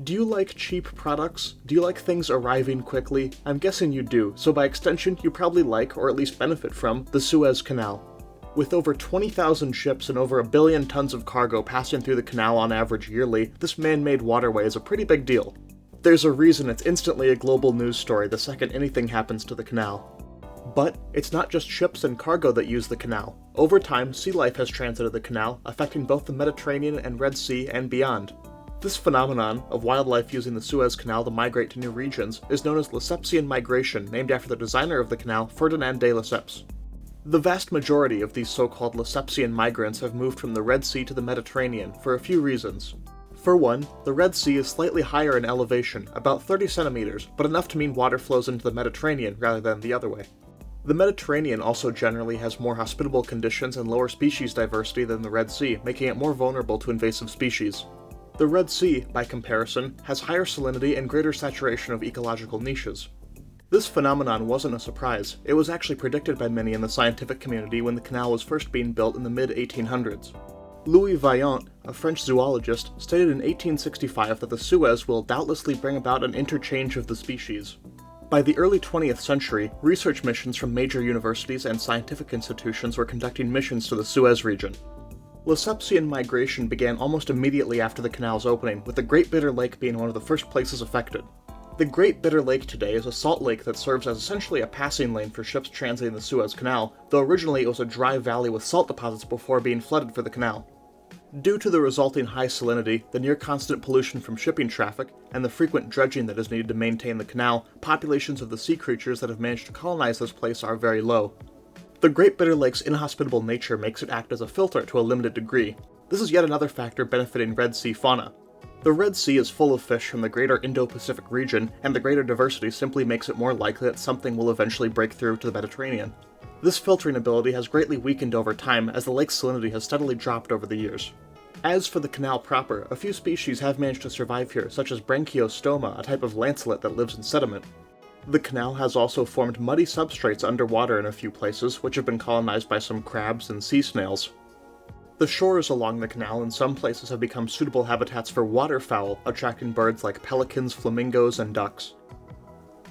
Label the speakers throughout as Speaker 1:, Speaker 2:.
Speaker 1: Do you like cheap products? Do you like things arriving quickly? I'm guessing you do, so by extension you probably like, or at least benefit from, the Suez Canal. With over 20,000 ships and over 1 billion tons of cargo passing through the canal on average yearly, this man-made waterway is a pretty big deal. There's a reason it's instantly a global news story the second anything happens to the canal. But it's not just ships and cargo that use the canal. Over time, sea life has transited the canal, affecting both the Mediterranean and Red Sea and beyond. This phenomenon of wildlife using the Suez Canal to migrate to new regions is known as Lessepsian migration, named after the designer of the canal, Ferdinand de Lesseps. The vast majority of these so-called Lessepsian migrants have moved from the Red Sea to the Mediterranean for a few reasons. For one, the Red Sea is slightly higher in elevation, about 30 centimeters, but enough to mean water flows into the Mediterranean rather than the other way. The Mediterranean also generally has more hospitable conditions and lower species diversity than the Red Sea, making it more vulnerable to invasive species. The Red Sea, by comparison, has higher salinity and greater saturation of ecological niches. This phenomenon wasn't a surprise. It was actually predicted by many in the scientific community when the canal was first being built in the mid-1800s. Louis Vaillant, a French zoologist, stated in 1865 that the Suez will doubtlessly bring about an interchange of the species. By the early 20th century, research missions from major universities and scientific institutions were conducting missions to the Suez region. Lessepsian migration began almost immediately after the canal's opening, with the Great Bitter Lake being one of the first places affected. The Great Bitter Lake today is a salt lake that serves as essentially a passing lane for ships transiting the Suez Canal, though originally it was a dry valley with salt deposits before being flooded for the canal. Due to the resulting high salinity, the near-constant pollution from shipping traffic, and the frequent dredging that is needed to maintain the canal, populations of the sea creatures that have managed to colonize this place are very low. The Great Bitter Lake's inhospitable nature makes it act as a filter to a limited degree. This is yet another factor benefiting Red Sea fauna. The Red Sea is full of fish from the greater Indo-Pacific region, and the greater diversity simply makes it more likely that something will eventually break through to the Mediterranean. This filtering ability has greatly weakened over time as the lake's salinity has steadily dropped over the years. As for the canal proper, a few species have managed to survive here, such as Branchiostoma, a type of lancelet that lives in sediment. The canal has also formed muddy substrates underwater in a few places, which have been colonized by some crabs and sea snails. The shores along the canal in some places have become suitable habitats for waterfowl, attracting birds like pelicans, flamingos, and ducks.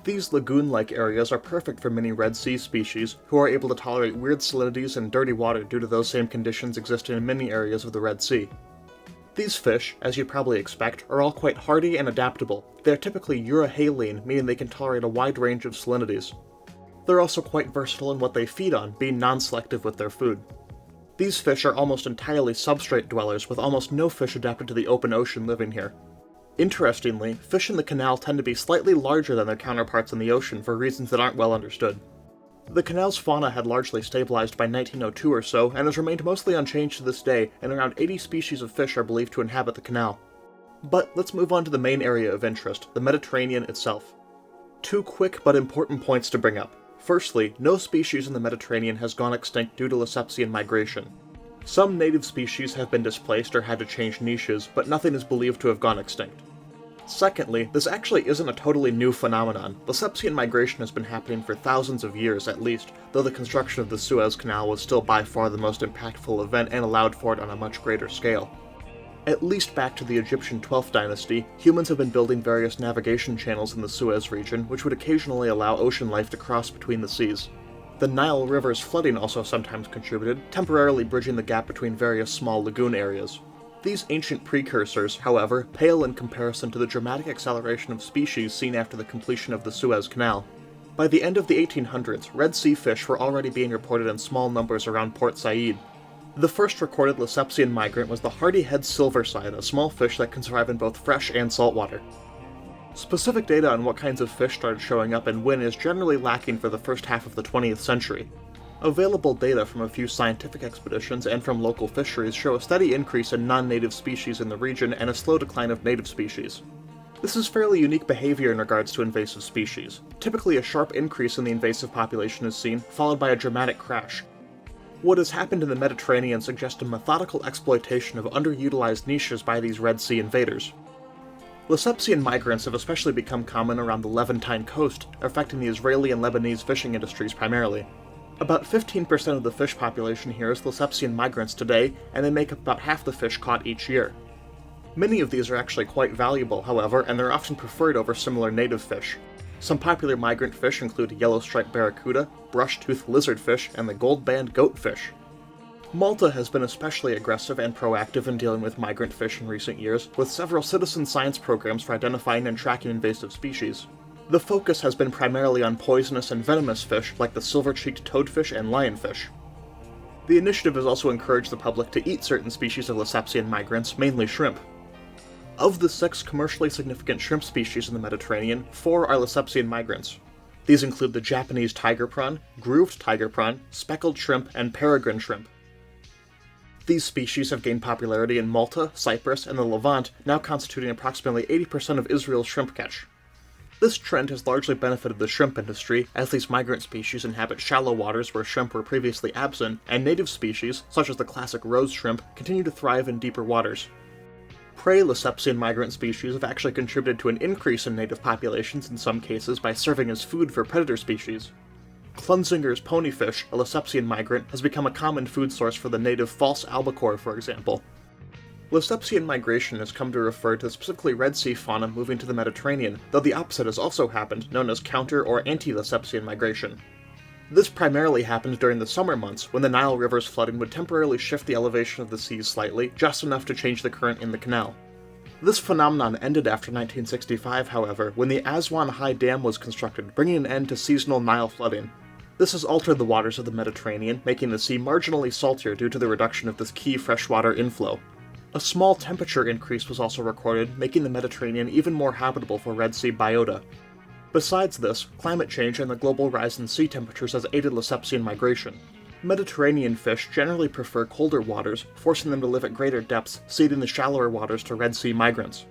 Speaker 1: These lagoon-like areas are perfect for many Red Sea species, who are able to tolerate weird salinities and dirty water due to those same conditions existing in many areas of the Red Sea. These fish, as you'd probably expect, are all quite hardy and adaptable. They are typically euryhaline, meaning they can tolerate a wide range of salinities. They're also quite versatile in what they feed on, being non-selective with their food. These fish are almost entirely substrate dwellers, with almost no fish adapted to the open ocean living here. Interestingly, fish in the canal tend to be slightly larger than their counterparts in the ocean for reasons that aren't well understood. The canal's fauna had largely stabilized by 1902 or so, and has remained mostly unchanged to this day, and around 80 species of fish are believed to inhabit the canal. But let's move on to the main area of interest, the Mediterranean itself. Two quick but important points to bring up. Firstly, no species in the Mediterranean has gone extinct due to Lessepsian migration. Some native species have been displaced or had to change niches, but nothing is believed to have gone extinct. Secondly, this actually isn't a totally new phenomenon. Lessepsian migration has been happening for thousands of years at least, though the construction of the Suez Canal was still by far the most impactful event and allowed for it on a much greater scale. At least back to the Egyptian 12th dynasty, humans have been building various navigation channels in the Suez region, which would occasionally allow ocean life to cross between the seas. The Nile River's flooding also sometimes contributed, temporarily bridging the gap between various small lagoon areas. These ancient precursors, however, pale in comparison to the dramatic acceleration of species seen after the completion of the Suez Canal. By the end of the 1800s, Red Sea fish were already being reported in small numbers around Port Said. The first recorded Lessepsian migrant was the hardy head silverside, a small fish that can survive in both fresh and salt water. Specific data on what kinds of fish started showing up and when is generally lacking for the first half of the 20th century. Available data from a few scientific expeditions and from local fisheries show a steady increase in non-native species in the region and a slow decline of native species. This is fairly unique behavior in regards to invasive species. Typically, a sharp increase in the invasive population is seen, followed by a dramatic crash. What has happened in the Mediterranean suggests a methodical exploitation of underutilized niches by these Red Sea invaders. Lessepsian migrants have especially become common around the Levantine coast, affecting the Israeli and Lebanese fishing industries primarily. About 15% of the fish population here is Lessepsian migrants today, and they make up about half the fish caught each year. Many of these are actually quite valuable, however, and they're often preferred over similar native fish. Some popular migrant fish include yellow-striped barracuda, brush-toothed lizardfish, and the gold-band goatfish. Malta has been especially aggressive and proactive in dealing with migrant fish in recent years, with several citizen science programs for identifying and tracking invasive species. The focus has been primarily on poisonous and venomous fish like the silver-cheeked toadfish and lionfish. The initiative has also encouraged the public to eat certain species of Lessepsian migrants, mainly shrimp. Of the 6 commercially significant shrimp species in the Mediterranean, 4 are Lessepsian migrants. These include the Japanese tiger prawn, grooved tiger prawn, speckled shrimp, and peregrine shrimp. These species have gained popularity in Malta, Cyprus, and the Levant, now constituting approximately 80% of Israel's shrimp catch. This trend has largely benefited the shrimp industry, as these migrant species inhabit shallow waters where shrimp were previously absent, and native species, such as the classic rose shrimp, continue to thrive in deeper waters. Prey Lessepsian migrant species have actually contributed to an increase in native populations in some cases by serving as food for predator species. Klunzinger's ponyfish, a Lessepsian migrant, has become a common food source for the native false albacore, for example. Lessepsian migration has come to refer to specifically Red Sea fauna moving to the Mediterranean, though the opposite has also happened, known as counter- or anti-Lessepsian migration. This primarily happened during the summer months, when the Nile River's flooding would temporarily shift the elevation of the seas slightly, just enough to change the current in the canal. This phenomenon ended after 1965, however, when the Aswan High Dam was constructed, bringing an end to seasonal Nile flooding. This has altered the waters of the Mediterranean, making the sea marginally saltier due to the reduction of this key freshwater inflow. A small temperature increase was also recorded, making the Mediterranean even more habitable for Red Sea biota. Besides this, climate change and the global rise in sea temperatures has aided Lessepsian migration. Mediterranean fish generally prefer colder waters, forcing them to live at greater depths, ceding the shallower waters to Red Sea migrants.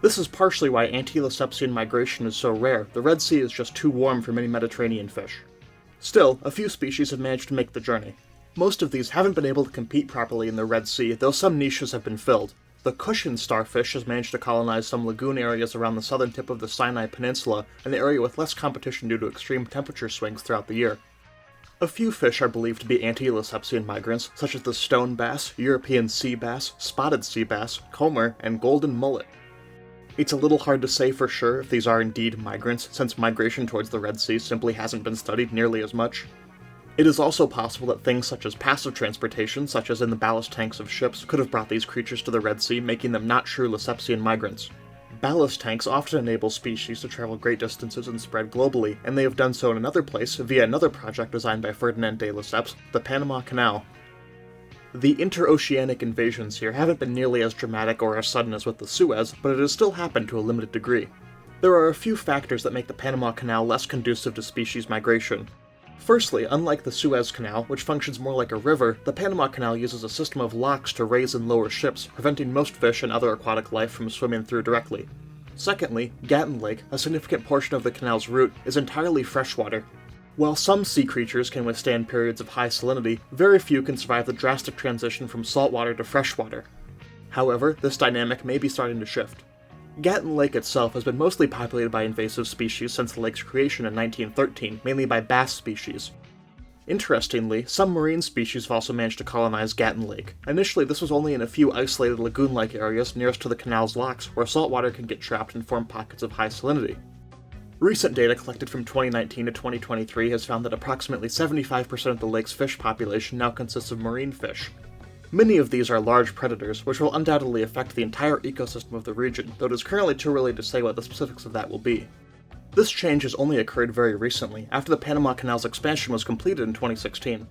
Speaker 1: This is partially why anti-Lessepsian migration is so rare. The Red Sea is just too warm for many Mediterranean fish. Still, a few species have managed to make the journey. Most of these haven't been able to compete properly in the Red Sea, though some niches have been filled. The cushion starfish has managed to colonize some lagoon areas around the southern tip of the Sinai Peninsula, an area with less competition due to extreme temperature swings throughout the year. A few fish are believed to be anti-Lessepsian migrants, such as the stone bass, European sea bass, spotted sea bass, comber, and golden mullet. It's a little hard to say for sure if these are indeed migrants, since migration towards the Red Sea simply hasn't been studied nearly as much. It is also possible that things such as passive transportation, such as in the ballast tanks of ships, could have brought these creatures to the Red Sea, making them not true Lessepsian migrants. Ballast tanks often enable species to travel great distances and spread globally, and they have done so in another place via another project designed by Ferdinand de Lesseps, the Panama Canal. The interoceanic invasions here haven't been nearly as dramatic or as sudden as with the Suez, but it has still happened to a limited degree. There are a few factors that make the Panama Canal less conducive to species migration. Firstly, unlike the Suez Canal, which functions more like a river, the Panama Canal uses a system of locks to raise and lower ships, preventing most fish and other aquatic life from swimming through directly. Secondly, Gatun Lake, a significant portion of the canal's route, is entirely freshwater. While some sea creatures can withstand periods of high salinity, very few can survive the drastic transition from saltwater to freshwater. However, this dynamic may be starting to shift. Gatun Lake itself has been mostly populated by invasive species since the lake's creation in 1913, mainly by bass species. Interestingly, some marine species have also managed to colonize Gatun Lake. Initially, this was only in a few isolated lagoon-like areas nearest to the canal's locks, where saltwater can get trapped and form pockets of high salinity. Recent data collected from 2019 to 2023 has found that approximately 75% of the lake's fish population now consists of marine fish. Many of these are large predators, which will undoubtedly affect the entire ecosystem of the region, though it is currently too early to say what the specifics of that will be. This change has only occurred very recently, after the Panama Canal's expansion was completed in 2016.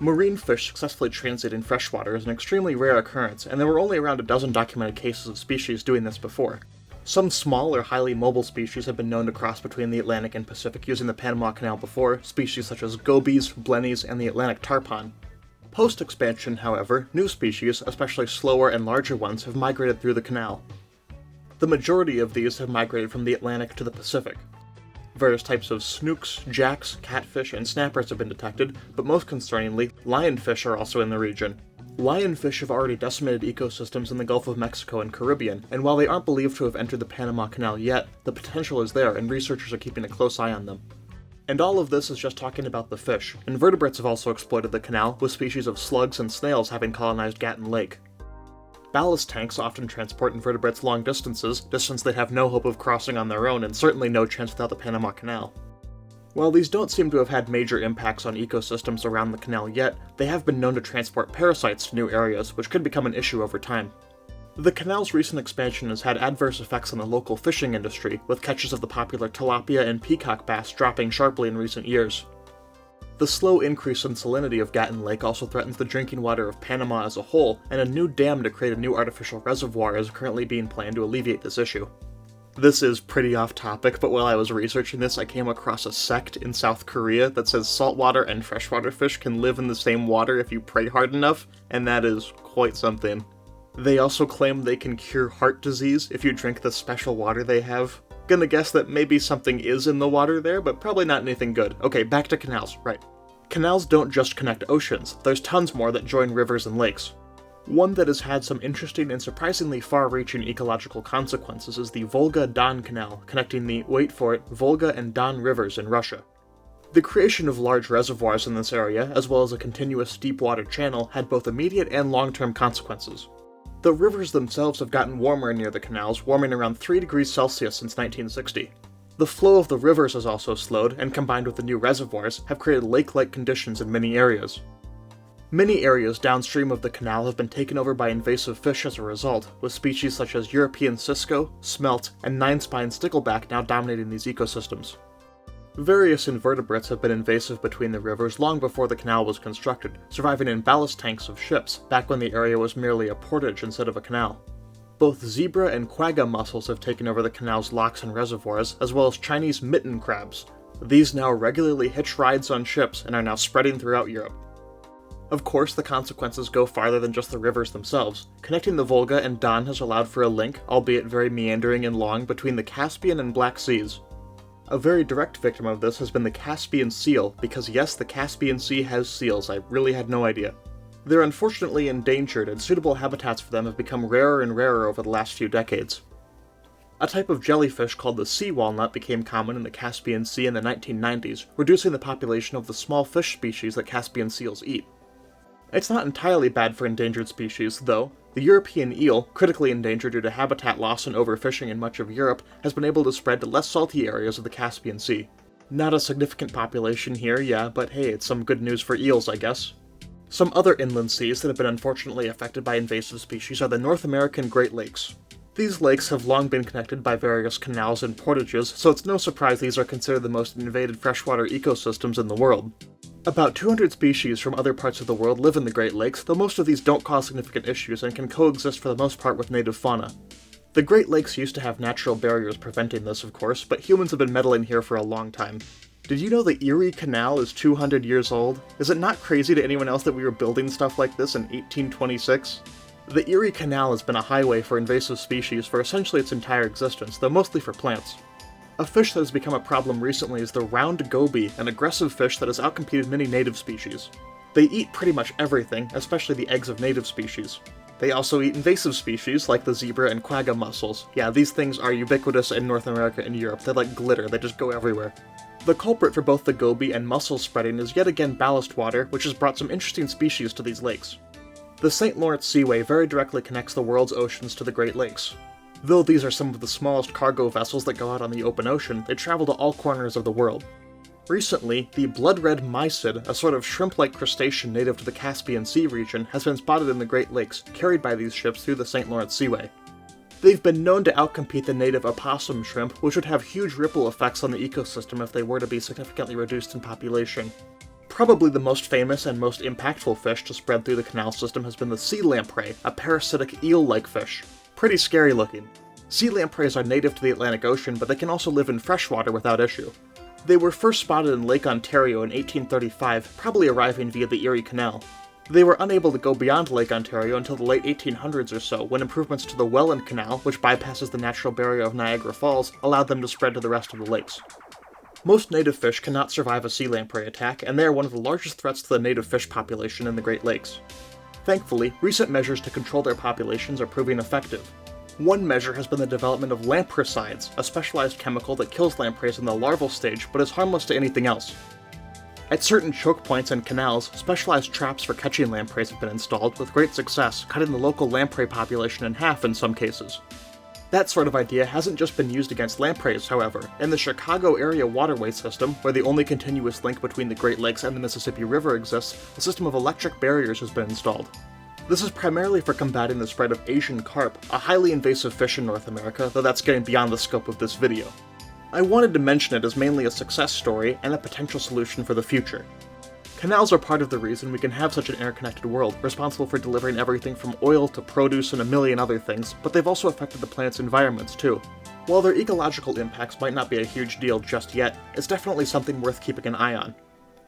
Speaker 1: Marine fish successfully transiting freshwater is an extremely rare occurrence, and there were only around a dozen documented cases of species doing this before. Some small or highly mobile species have been known to cross between the Atlantic and Pacific using the Panama Canal before, species such as gobies, blennies, and the Atlantic tarpon. Post-expansion, however, new species, especially slower and larger ones, have migrated through the canal. The majority of these have migrated from the Atlantic to the Pacific. Various types of snooks, jacks, catfish, and snappers have been detected, but most concerningly, lionfish are also in the region. Lionfish have already decimated ecosystems in the Gulf of Mexico and Caribbean, and while they aren't believed to have entered the Panama Canal yet, the potential is there and researchers are keeping a close eye on them. And all of this is just talking about the fish. Invertebrates have also exploited the canal, with species of slugs and snails having colonized Gatun Lake. Ballast tanks often transport invertebrates long distance they'd have no hope of crossing on their own, and certainly no chance without the Panama Canal. While these don't seem to have had major impacts on ecosystems around the canal yet, they have been known to transport parasites to new areas, which could become an issue over time. The canal's recent expansion has had adverse effects on the local fishing industry, with catches of the popular tilapia and peacock bass dropping sharply in recent years. The slow increase in salinity of Gatun Lake also threatens the drinking water of Panama as a whole, and a new dam to create a new artificial reservoir is currently being planned to alleviate this issue. This is pretty off topic, but while I was researching this, I came across a sect in South Korea that says saltwater and freshwater fish can live in the same water if you pray hard enough, and that is quite something. They also claim they can cure heart disease if you drink the special water they have. Gonna guess that maybe something is in the water there, but probably not anything good. Okay, back to canals, right. Canals don't just connect oceans, there's tons more that join rivers and lakes. One that has had some interesting and surprisingly far-reaching ecological consequences is the Volga-Don Canal, connecting the, wait for it, Volga and Don rivers in Russia. The creation of large reservoirs in this area, as well as a continuous deep-water channel, had both immediate and long-term consequences. The rivers themselves have gotten warmer near the canals, warming around 3 degrees Celsius since 1960. The flow of the rivers has also slowed, and combined with the new reservoirs, have created lake-like conditions in many areas. Many areas downstream of the canal have been taken over by invasive fish as a result, with species such as European cisco, smelt, and nine-spine stickleback now dominating these ecosystems. Various invertebrates have been invasive between the rivers long before the canal was constructed, surviving in ballast tanks of ships, back when the area was merely a portage instead of a canal. Both zebra and quagga mussels have taken over the canal's locks and reservoirs, as well as Chinese mitten crabs. These now regularly hitch rides on ships and are now spreading throughout Europe. Of course, the consequences go farther than just the rivers themselves. Connecting the Volga and Don has allowed for a link, albeit very meandering and long, between the Caspian and Black Seas. A very direct victim of this has been the Caspian seal, because yes, the Caspian Sea has seals, I really had no idea. They're unfortunately endangered, and suitable habitats for them have become rarer and rarer over the last few decades. A type of jellyfish called the sea walnut became common in the Caspian Sea in the 1990s, reducing the population of the small fish species that Caspian seals eat. It's not entirely bad for endangered species, though. The European eel, critically endangered due to habitat loss and overfishing in much of Europe, has been able to spread to less salty areas of the Caspian Sea. Not a significant population here, yeah, but hey, it's some good news for eels, I guess. Some other inland seas that have been unfortunately affected by invasive species are the North American Great Lakes. These lakes have long been connected by various canals and portages, so it's no surprise these are considered the most invaded freshwater ecosystems in the world. About 200 species from other parts of the world live in the Great Lakes, though most of these don't cause significant issues and can coexist for the most part with native fauna. The Great Lakes used to have natural barriers preventing this, of course, but humans have been meddling here for a long time. Did you know the Erie Canal is 200 years old? Is it not crazy to anyone else that we were building stuff like this in 1826? The Erie Canal has been a highway for invasive species for essentially its entire existence, though mostly for plants. A fish that has become a problem recently is the round goby, an aggressive fish that has outcompeted many native species. They eat pretty much everything, especially the eggs of native species. They also eat invasive species like the zebra and quagga mussels. Yeah, these things are ubiquitous in North America and Europe. They're like glitter, they just go everywhere. The culprit for both the goby and mussel spreading is yet again ballast water, which has brought some interesting species to these lakes. The St. Lawrence Seaway very directly connects the world's oceans to the Great Lakes. Though these are some of the smallest cargo vessels that go out on the open ocean, they travel to all corners of the world. Recently, the blood-red mysid, a sort of shrimp-like crustacean native to the Caspian Sea region, has been spotted in the Great Lakes, carried by these ships through the St. Lawrence Seaway. They've been known to outcompete the native opossum shrimp, which would have huge ripple effects on the ecosystem if they were to be significantly reduced in population. Probably the most famous and most impactful fish to spread through the canal system has been the sea lamprey, a parasitic eel-like fish. Pretty scary looking. Sea lampreys are native to the Atlantic Ocean, but they can also live in freshwater without issue. They were first spotted in Lake Ontario in 1835, probably arriving via the Erie Canal. They were unable to go beyond Lake Ontario until the late 1800s or so, when improvements to the Welland Canal, which bypasses the natural barrier of Niagara Falls, allowed them to spread to the rest of the lakes. Most native fish cannot survive a sea lamprey attack, and they are one of the largest threats to the native fish population in the Great Lakes. Thankfully, recent measures to control their populations are proving effective. One measure has been the development of lampricides, a specialized chemical that kills lampreys in the larval stage but is harmless to anything else. At certain choke points and canals, specialized traps for catching lampreys have been installed with great success, cutting the local lamprey population in half in some cases. That sort of idea hasn't just been used against lampreys, however. In the Chicago area waterway system, where the only continuous link between the Great Lakes and the Mississippi River exists, a system of electric barriers has been installed. This is primarily for combating the spread of Asian carp, a highly invasive fish in North America, though that's getting beyond the scope of this video. I wanted to mention it as mainly a success story and a potential solution for the future. Canals are part of the reason we can have such an interconnected world, responsible for delivering everything from oil to produce and a million other things, but they've also affected the planet's environments too. While their ecological impacts might not be a huge deal just yet, it's definitely something worth keeping an eye on.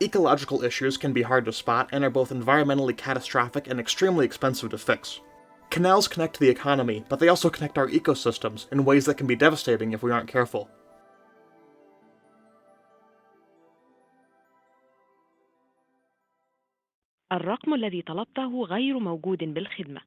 Speaker 1: Ecological issues can be hard to spot and are both environmentally catastrophic and extremely expensive to fix. Canals connect the economy, but they also connect our ecosystems in ways that can be devastating if we aren't careful.
Speaker 2: الرقم الذي طلبته غير موجود بالخدمة.